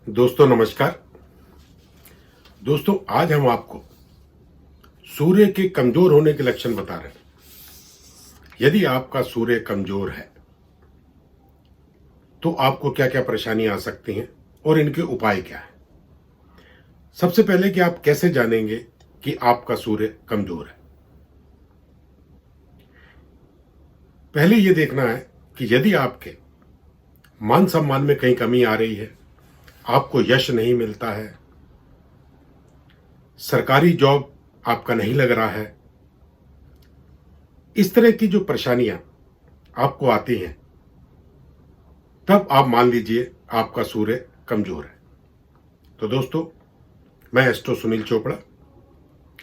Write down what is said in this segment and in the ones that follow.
दोस्तों नमस्कार। दोस्तों आज हम आपको सूर्य के कमजोर होने के लक्षण बता रहे हैं। यदि आपका सूर्य कमजोर है तो आपको क्या क्या परेशानी आ सकती हैं और इनके उपाय क्या है। सबसे पहले कि आप कैसे जानेंगे कि आपका सूर्य कमजोर है। पहले यह देखना है कि यदि आपके मान सम्मान में कहीं कमी आ रही है, आपको यश नहीं मिलता है, सरकारी जॉब आपका नहीं लग रहा है, इस तरह की जो परेशानियां आपको आती हैं, तब आप मान लीजिए आपका सूर्य कमजोर है। तो दोस्तों, मैं एस्ट्रो सुनील चोपड़ा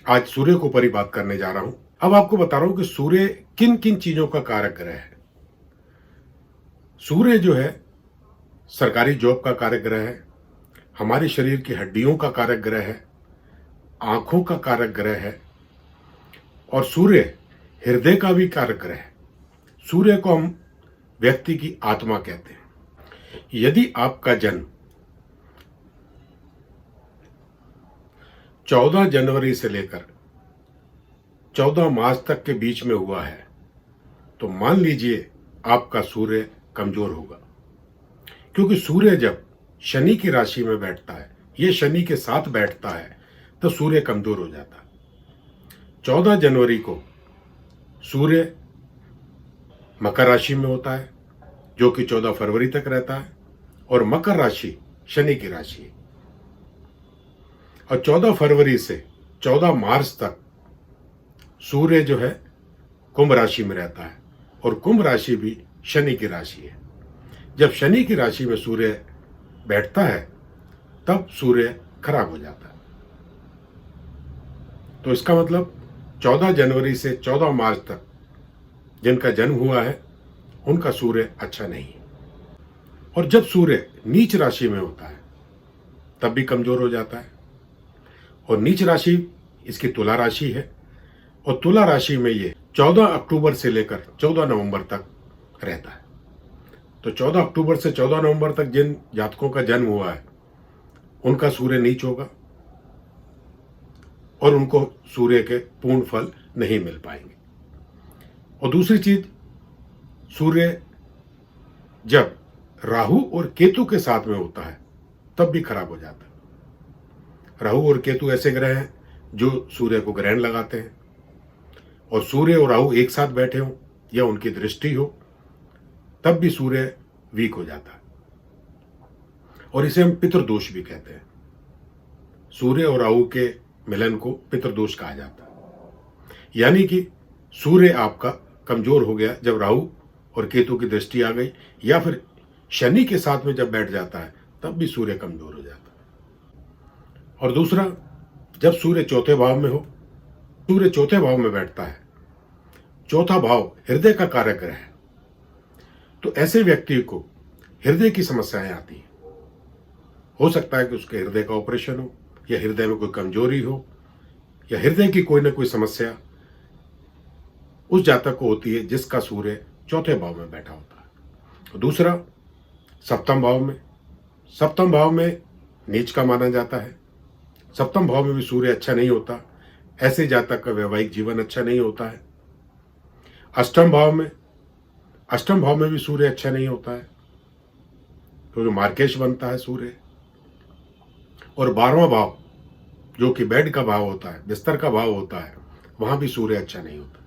आज सूर्य के ऊपर ही बात करने जा रहा हूं। अब आपको बता रहा हूं कि सूर्य किन किन चीजों का कारक ग्रह है। सूर्य जो है सरकारी जॉब का कारक ग्रह है, हमारे शरीर की हड्डियों का कारक ग्रह है, आंखों का कारक ग्रह है और सूर्य हृदय का भी कारक ग्रह है। सूर्य को हम व्यक्ति की आत्मा कहते हैं। यदि आपका जन्म 14 जनवरी से लेकर 14 मार्च तक के बीच में हुआ है तो मान लीजिए आपका सूर्य कमजोर होगा, क्योंकि सूर्य जब शनि की राशि में बैठता है, ये शनि के साथ बैठता है, तो सूर्य कमजोर हो जाता है। 14 जनवरी को सूर्य मकर राशि में होता है, जो कि 14 फरवरी तक रहता है, और मकर राशि शनि की राशि है। और 14 फरवरी से 14 मार्च तक सूर्य जो है कुंभ राशि में रहता है, और कुंभ राशि भी शनि की राशि है। जब शनि की राशि में सूर्य बैठता है तब सूर्य खराब हो जाता है। तो इसका मतलब 14 जनवरी से 14 मार्च तक जिनका जन्म हुआ है उनका सूर्य अच्छा नहीं है। और जब सूर्य नीच राशि में होता है तब भी कमजोर हो जाता है। और नीच राशि इसकी तुला राशि है, और तुला राशि में ये 14 अक्टूबर से लेकर 14 नवंबर तक रहता है। तो 14 अक्टूबर से 14 नवंबर तक जिन जातकों का जन्म हुआ है उनका सूर्य नीच होगा और उनको सूर्य के पूर्ण फल नहीं मिल पाएंगे। और दूसरी चीज, सूर्य जब राहु और केतु के साथ में होता है तब भी खराब हो जाता है। राहु और केतु ऐसे ग्रह हैं जो सूर्य को ग्रहण लगाते हैं, और सूर्य और राहु एक साथ बैठे हों या उनकी दृष्टि हो तब भी सूर्य वीक हो जाता है, और इसे हम पितृदोष भी कहते हैं। सूर्य और राहु के मिलन को पितृदोष कहा जाता है। यानी कि सूर्य आपका कमजोर हो गया जब राहु और केतु की दृष्टि आ गई, या फिर शनि के साथ में जब बैठ जाता है तब भी सूर्य कमजोर हो जाता है। और दूसरा, जब सूर्य चौथे भाव में हो, सूर्य चौथे भाव में बैठता है, चौथा भाव हृदय का कारक ग्रह है, तो ऐसे व्यक्ति को हृदय की समस्याएं आती हैं। हो सकता है कि उसके हृदय का ऑपरेशन हो, या हृदय में कोई कमजोरी हो, या हृदय की कोई ना कोई समस्या उस जातक को होती है जिसका सूर्य चौथे भाव में बैठा होता है। दूसरा, सप्तम भाव में, सप्तम भाव में नीच का माना जाता है। सप्तम भाव में भी सूर्य अच्छा नहीं होता, ऐसे जातक का वैवाहिक जीवन अच्छा नहीं होता है। अष्टम भाव में, अष्टम भाव में भी सूर्य अच्छा नहीं होता है, तो जो मार्केश बनता है सूर्य। और 12वां भाव जो कि बेड का भाव होता है, बिस्तर का भाव होता है, वहां भी सूर्य अच्छा नहीं होता।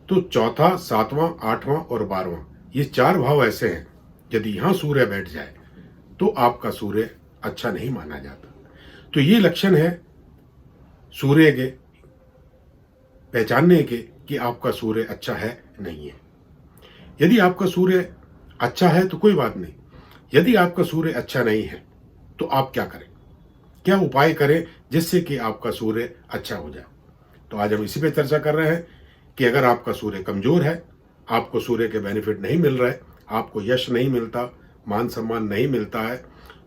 तो चौथा, सातवां, आठवां और 12वां, ये 4 भाव ऐसे हैं, यदि यहां सूर्य बैठ जाए तो आपका सूर्य अच्छा नहीं माना जाता। तो ये लक्षण है सूर्य के पहचानने के कि आपका सूर्य अच्छा है नहीं है। यदि आपका सूर्य अच्छा है तो कोई बात नहीं, यदि आपका सूर्य अच्छा नहीं है तो आप क्या करें, क्या उपाय करें जिससे कि आपका सूर्य अच्छा हो जाए। तो आज हम इसी पे चर्चा कर रहे हैं कि अगर आपका सूर्य कमजोर है, आपको सूर्य के बेनिफिट नहीं मिल रहे, आपको यश नहीं मिलता, मान सम्मान नहीं मिलता है,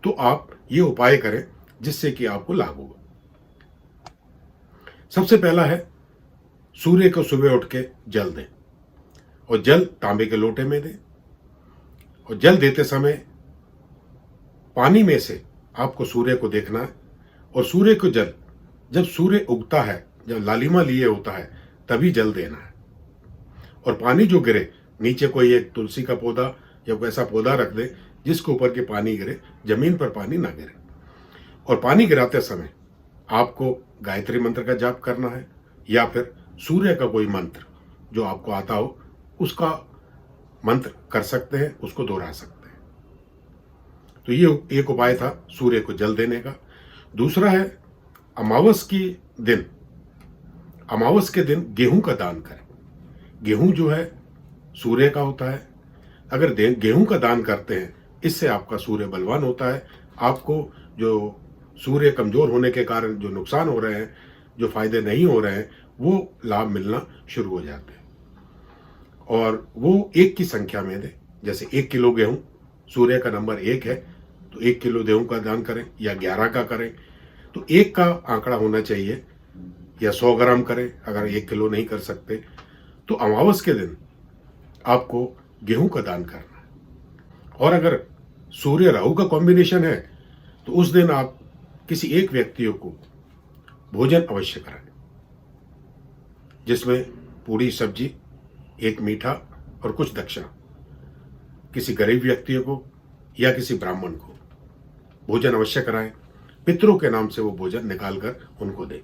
तो आप ये उपाय करें जिससे कि आपको लाभ होगा। सबसे पहला है, सूर्य को सुबह उठ के जल दें, और जल तांबे के लोटे में दें, और जल देते समय पानी में से आपको सूर्य को देखना है और सूर्य को जल जब सूर्य उगता है, जब लालिमा लिए होता है, तभी जल देना है। और पानी जो गिरे, नीचे कोई एक तुलसी का पौधा या कोई ऐसा पौधा रख दे जिसके ऊपर के पानी गिरे, जमीन पर पानी ना गिरे। और पानी गिराते समय आपको गायत्री मंत्र का जाप करना है या फिर सूर्य का कोई मंत्र जो आपको आता हो उसका मंत्र कर सकते हैं, उसको दोहरा सकते हैं। तो ये एक उपाय था सूर्य को जल देने का। दूसरा है अमावस के दिन गेहूं का दान करें। गेहूं जो है सूर्य का होता है। अगर गेहूं का दान करते हैं, इससे आपका सूर्य बलवान होता है। आपको जो सूर्य कमजोर होने के कारण जो नुकसान हो रहे हैं, जो फायदे नहीं हो रहे हैं, वो लाभ मिलना शुरू हो जाते हैं। और वो 1 की संख्या में दे। जैसे 1 किलो गेहूं, सूर्य का नंबर 1 है, तो 1 किलो गेहूं का दान करें या 11 का करें। तो 1 का आंकड़ा होना चाहिए, या 100 ग्राम करें अगर 1 किलो नहीं कर सकते। तो अमावस के दिन आपको गेहूं का दान करना है। और अगर सूर्य राहु का कॉम्बिनेशन है तो उस दिन आप किसी एक व्यक्ति को भोजन अवश्य कराएं, जिसमें पूरी सब्जी, एक मीठा और कुछ दक्षिणा किसी गरीब व्यक्ति को या किसी ब्राह्मण को भोजन अवश्य कराएं। पितरों के नाम से वो भोजन निकालकर उनको दें,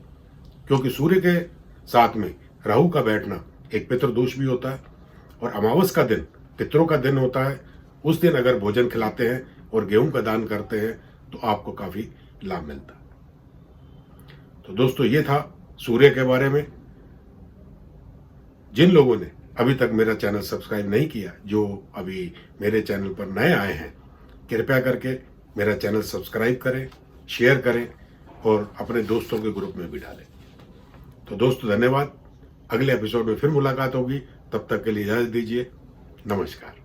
क्योंकि सूर्य के साथ में राहु का बैठना एक पितृदोष भी होता है। और अमावस का दिन पितरों का दिन होता है। उस दिन अगर भोजन खिलाते हैं और गेहूं का दान करते हैं तो आपको काफी लाभ मिलता है। तो दोस्तों, ये था सूर्य के बारे में। जिन लोगों ने अभी तक मेरा चैनल सब्सक्राइब नहीं किया, जो अभी मेरे चैनल पर नए आए हैं, कृपया करके मेरा चैनल सब्सक्राइब करें, शेयर करें और अपने दोस्तों के ग्रुप में भी डालें। तो दोस्तों, धन्यवाद। अगले एपिसोड में फिर मुलाकात होगी। तब तक के लिए इजाजत दीजिए। नमस्कार।